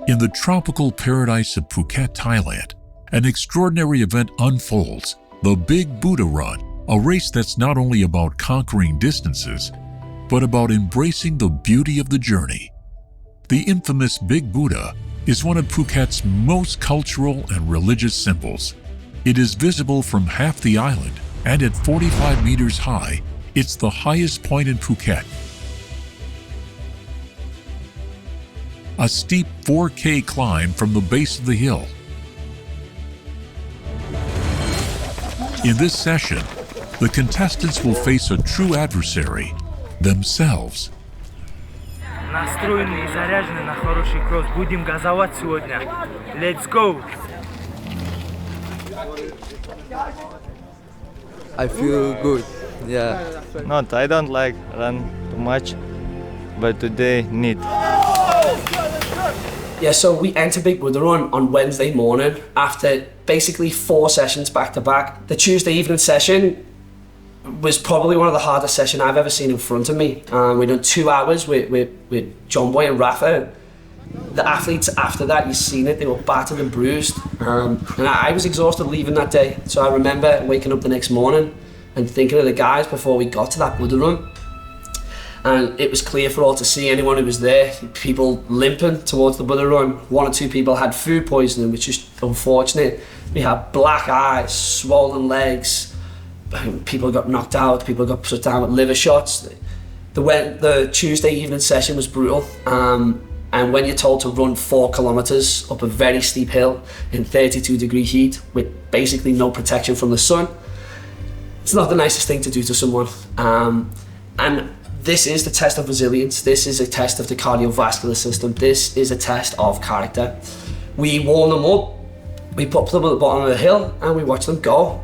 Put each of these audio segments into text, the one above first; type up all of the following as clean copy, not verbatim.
In the tropical paradise of Phuket, Thailand, an extraordinary event unfolds, the Big Buddha Run, a race that's not only about conquering distances, but about embracing the beauty of the journey. The infamous Big Buddha is one of Phuket's most cultural and religious symbols. It is visible from half the island, and at 45 meters high, it's the highest point in Phuket. A steep 4K climb from the base of the hill. In this session, the contestants will face a true adversary, themselves. Настроены и заряжены на хороший кросс. Будем газовать сегодня. Let's go! I feel good, yeah. Not, I don't like run too much, but today need. Yeah, so we entered Big Buddha Run on Wednesday morning after basically 4 sessions back to back. The Tuesday evening session was probably one of the hardest sessions I've ever seen in front of me. We done 2 hours with John Boy and Rafa. The athletes after that, you've seen it, they were battered and bruised. And I was exhausted leaving that day. So I remember waking up the next morning and thinking of the guys before we got to that Buddha Run. And it was clear for all to see, anyone who was there, people limping towards the Buddha Run. 1 or 2 people had food poisoning, which is unfortunate. We had black eyes, swollen legs, people got knocked out, people got put down with liver shots. The Tuesday evening session was brutal. And when you're told to run 4 kilometers up a very steep hill in 32-degree heat with basically no protection from the sun, it's not the nicest thing to do to someone. And this is the test of resilience. This is a test of the cardiovascular system. This is a test of character. We warm them up, we put them at the bottom of the hill, and we watch them go.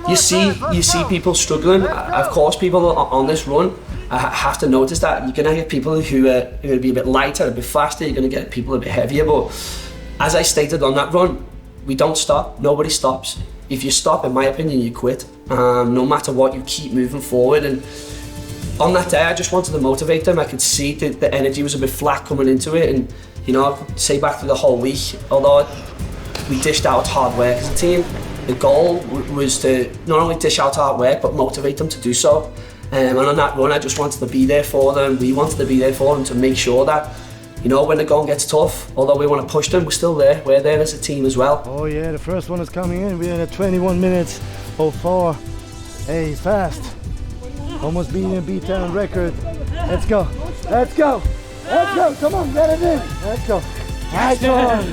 You see people struggling. Of course, people on this run have to notice that. You're gonna get people who are going to be a bit lighter, a bit faster. You're gonna get people a bit heavier. But as I stated on that run, we don't stop. Nobody stops. If you stop, in my opinion, you quit. No matter what, you keep moving forward. And on that day, I just wanted to motivate them. I could see that the energy was a bit flat coming into it. And you know, I could say back to the whole week, although we dished out hard work as a team, the goal was to not only dish out hard work, but motivate them to do so. And on that run, I just wanted to be there for them. We wanted to be there for them to make sure that, you know, when the going gets tough, although we want to push them, we're still there. We're there as a team as well. Oh yeah, the first one is coming in. We're at 21 minutes 04. Hey, he's fast. Almost beating a beat-down record. Let's go. Let's go. Let's go. Come on, get it in. Let's go. Nice one.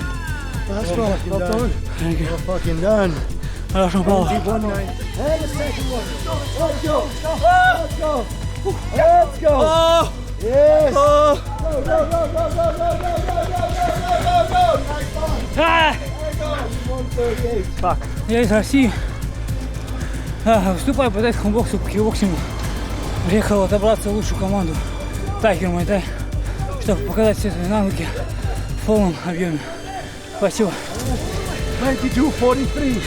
That's right. Well done. Thank you. Well fucking done. Хорошо, Hey, the second one. Let's go. Let's go. Let's go. Oh. Yes. Oh. Go, go, go, go, go, go, go, go, go, go, go, go. Nice one. Ah. There you go. 138. Так, я из России. Выступаю по тайскому боксу, по кикбоксингу. Приехал отобраться в лучшую команду Тайгер Muay Thai, чтобы показать все свои навыки в полном объеме. Спасибо. 92-43.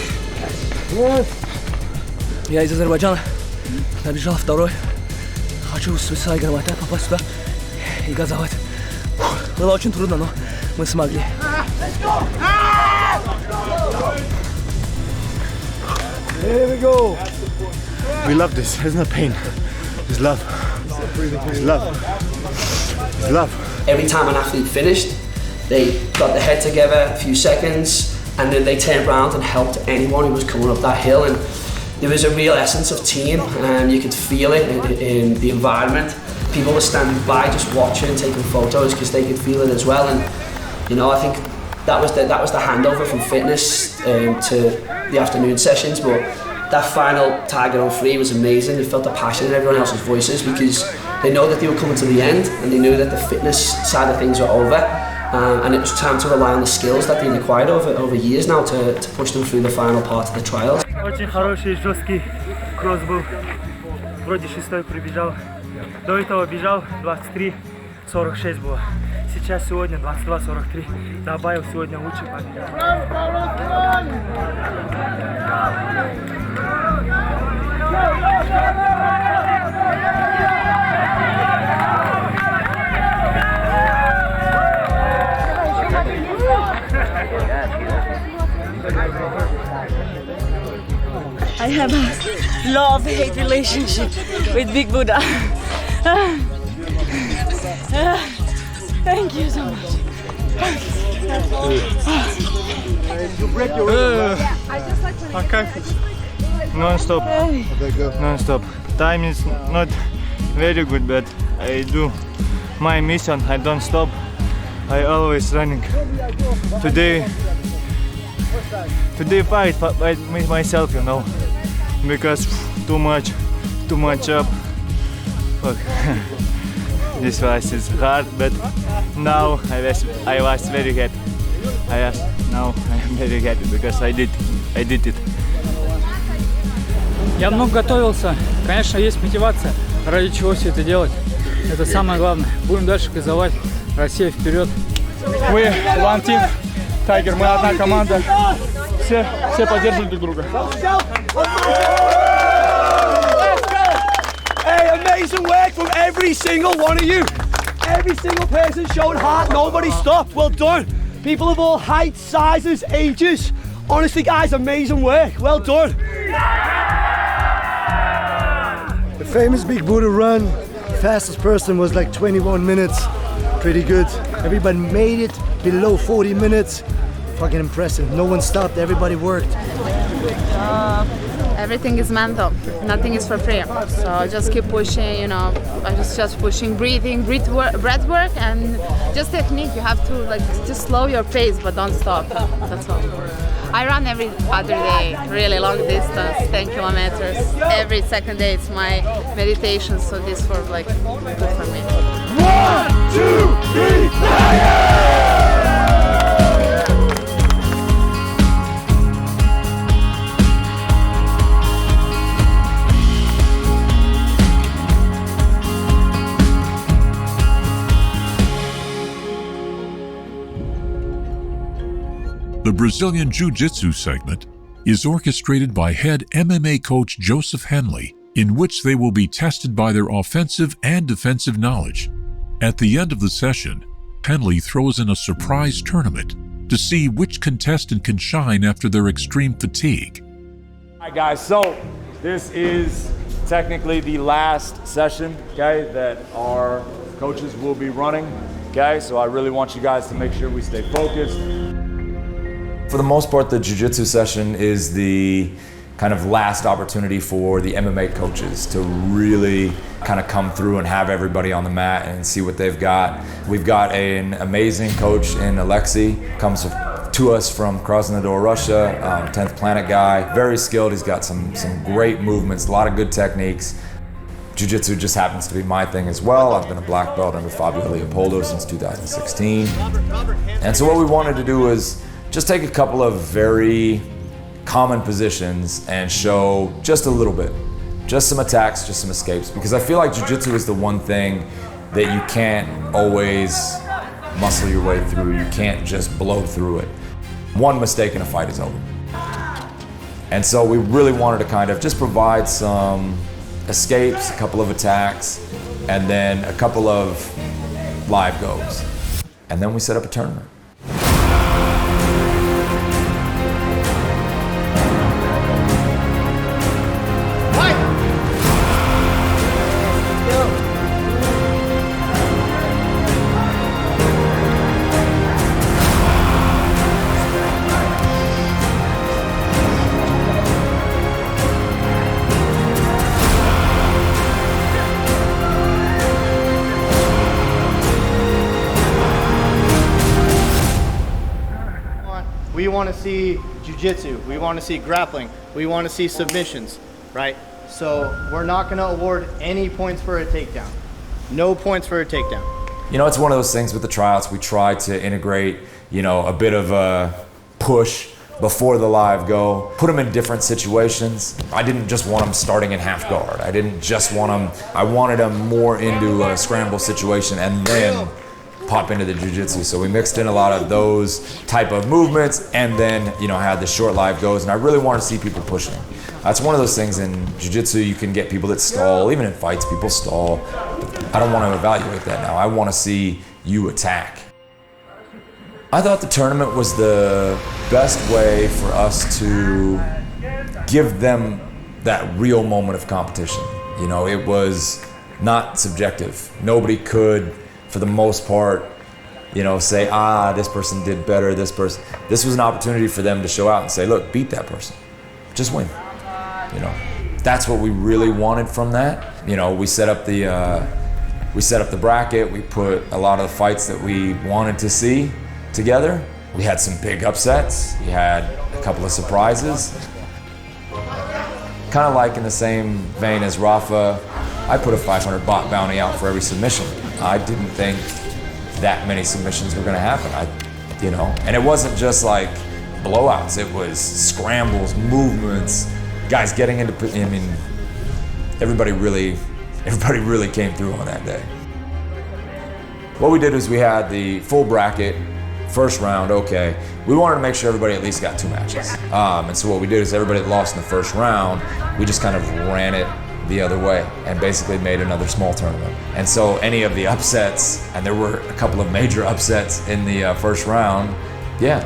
Yes. Я из Азербайджана, набежал второй. Хочу с Тайгер Muay Thai попасть сюда и газовать. Было очень трудно, но мы смогли. Here we go. We love this. It's not pain. It's love. It's love. It's love. Every time an athlete finished, they got their head together a few seconds, and then they turned around and helped anyone who was coming up that hill. And there was a real essence of team, and you could feel it in the environment. People were standing by just watching, taking photos because they could feel it as well. And you know, I think that was the handover from fitness to the afternoon sessions. But that final Tiger on 3 was amazing. They felt the passion in everyone else's voices because they know that they were coming to the end, and they knew that the fitness side of things were over. And it was time to rely on the skills that they'd acquired over years now to push them through the final part of the trials. Очень хороший, жесткий кросс был. Вроде 6-й прибежал. До этого бежал 23-46 было. Сейчас сегодня 22-43. Добавил сегодня лучше победил. have a love-hate relationship with Big Buddha. Thank you so much. Non-stop. Non-stop. Time is not very good, but I do my mission. I don't stop. I always running. Today fight with myself, you know, because too much up. Fuck. This was is hard, but now I was very happy. Now I am very happy because I did it. Я много готовился. Конечно, есть мотивация, ради чего все это делать. Это самое главное. Будем дальше газовать. Россия вперед. Мы one team. Tiger, мы одна команда. Все поддерживают друг друга. Hey, amazing work from every single one of you. Every single person showed heart. Nobody stopped. Well done. People of all heights, sizes, ages. Honestly, guys, amazing work. Well done. The famous Big Buddha run, fastest person was like 21 minutes. Pretty good. Everybody made it below 40 minutes. Fucking impressive. No one stopped, everybody worked. Everything is mental, nothing is for free. So just keep pushing, you know, just pushing, breath work, and just technique. You have to like just slow your pace, but don't stop. That's all. I run every other day, really long distance, 10 kilometers. Every second day it's my meditation, so this for like good for me. 1, 2, 3, fire! The Brazilian Jiu-Jitsu segment is orchestrated by head MMA coach Joseph Henley, in which they will be tested by their offensive and defensive knowledge. At the end of the session, Henley throws in a surprise tournament to see which contestant can shine after their extreme fatigue. All right, guys, so this is technically the last session, okay, that our coaches will be running, okay? So I really want you guys to make sure we stay focused. For the most part, the jiu-jitsu session is the kind of last opportunity for the MMA coaches to really kind of come through and have everybody on the mat and see what they've got. We've got an amazing coach in Alexei, comes to us from Krasnodar, Russia, 10th Planet guy, very skilled. He's got some great movements, a lot of good techniques. Jiu-jitsu just happens to be my thing as well. I've been a black belt under Fabio Leopoldo since 2016. And so what we wanted to do is just take a couple of very common positions and show just a little bit. Just some attacks, just some escapes. Because I feel like jiu-jitsu is the one thing that you can't always muscle your way through. You can't just blow through it. One mistake and a fight is over. And so we really wanted to kind of just provide some escapes, a couple of attacks, and then a couple of live goes. And then we set up a tournament. We want to see jiu-jitsu, we want to see grappling, we want to see submissions, right? So we're not going to award any points for a takedown. No points for a takedown. You know, it's one of those things with the tryouts, we try to integrate, you know, a bit of a push before the live go, put them in different situations. I didn't just want them starting in half guard. I didn't just want them, I wanted them more into a scramble situation and then pop into the jiu-jitsu. So we mixed in a lot of those type of movements and then, you know, had the short live goes, and I really wanted to see people pushing. That's one of those things in jiu-jitsu, you can get people that stall, even in fights, people stall. I don't want to evaluate that now. I want to see you attack. I thought the tournament was the best way for us to give them that real moment of competition. You know, it was not subjective. Nobody could, for the most part, you know, say, this person did better, this person. This was an opportunity for them to show out and say, look, beat that person. Just win. You know, that's what we really wanted from that. You know, we set up the bracket. We put a lot of the fights that we wanted to see together. We had some big upsets. We had a couple of surprises. Kind of like in the same vein as Rafa, I put a 500 baht bounty out for every submission. I didn't think that many submissions were gonna happen. And it wasn't just like blowouts. It was scrambles, movements, guys getting into, everybody really came through on that day. What we did is we had the full bracket, first round, okay. We wanted to make sure everybody at least got 2 matches. And so what we did is everybody that lost in the first round, we just kind of ran it the other way and basically made another small tournament. And so any of the upsets, and there were a couple of major upsets in the first round,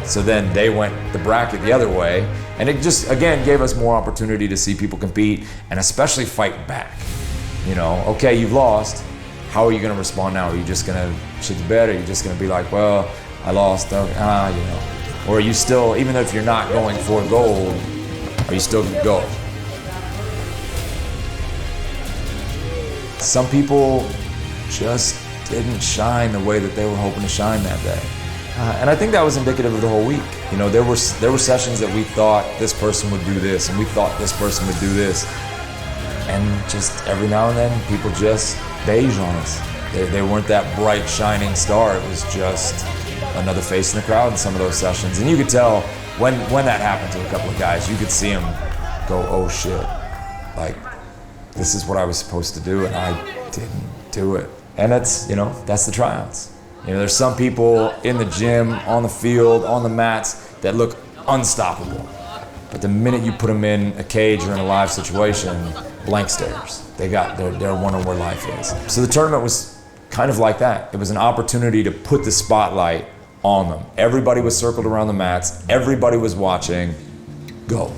so then they went the bracket the other way, and it just, again, gave us more opportunity to see people compete and especially fight back. You know, okay, you've lost, how are you gonna respond now? Are you just gonna shit the bed? Or are you just gonna be like, well, I lost, you know? Or are you still, even if you're not going for gold, are you still gonna go? Some people just didn't shine the way that they were hoping to shine that day. And I think that was indicative of the whole week. You know, there were sessions that we thought this person would do this, and we thought this person would do this. And just every now and then, people just beige on us. They weren't that bright, shining star. It was just another face in the crowd in some of those sessions. And you could tell when that happened to a couple of guys, you could see them go, oh shit, like, this is what I was supposed to do and I didn't do it. And that's, you know, that's the tryouts. You know, there's some people in the gym, on the field, on the mats that look unstoppable. But the minute you put them in a cage or in a live situation, blank stares. They're wondering where life is. So the tournament was kind of like that. It was an opportunity to put the spotlight on them. Everybody was circled around the mats. Everybody was watching. Go.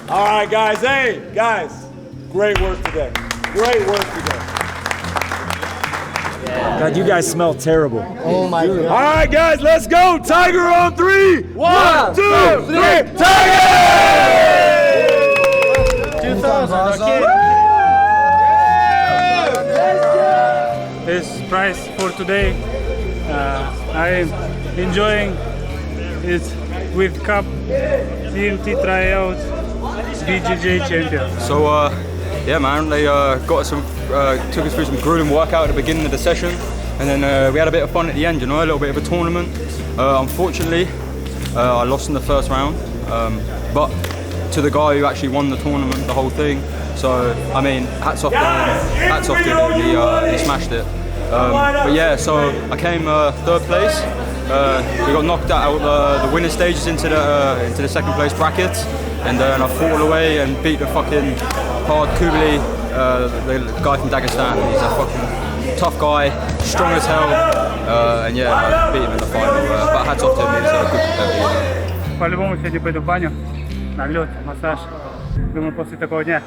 All right, guys. Hey, guys. Great work today. Great work today. God, you guys smell terrible. Oh my God. All right, guys, let's go. Tiger on 3. 1, 2, 3. Tiger! 2000, okay. This prize for today, I'm enjoying it with Cup TMT Tryouts BJJ champion. So yeah, man, they took us through some grueling workout at the beginning of the session, and then we had a bit of fun at the end, you know, a little bit of a tournament. Unfortunately, I lost in the first round, but to the guy who actually won the tournament, the whole thing. So, I mean, hats off to him, he smashed it. But yeah, so I came third place. We got knocked out the winner stages into the second place bracket, and then I fought all the way and beat the fucking hard Kubli, the guy from Dagestan. He's a fucking tough guy, strong as hell, and yeah, I beat him in the final. But hats off to him, he was a good competitor. По-любому сегодня пойду в баню, на лед, массаж. Думаю, после такого дня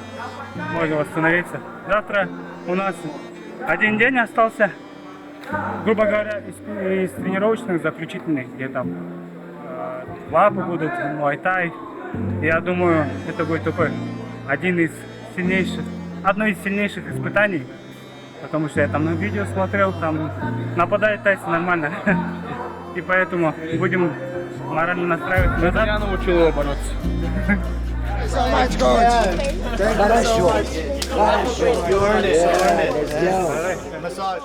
можно восстановиться. Завтра у нас один день остался, грубо говоря, из тренировочных заключительных, где там лапы будут, муай-тай. Я думаю, это будет такой одно из сильнейших испытаний, потому что я там на видео смотрел, там нападает Тайсон нормально. И поэтому будем морально настраивать назад. Я научил его бороться. Хорошо. You earned it. You earned it. Massage.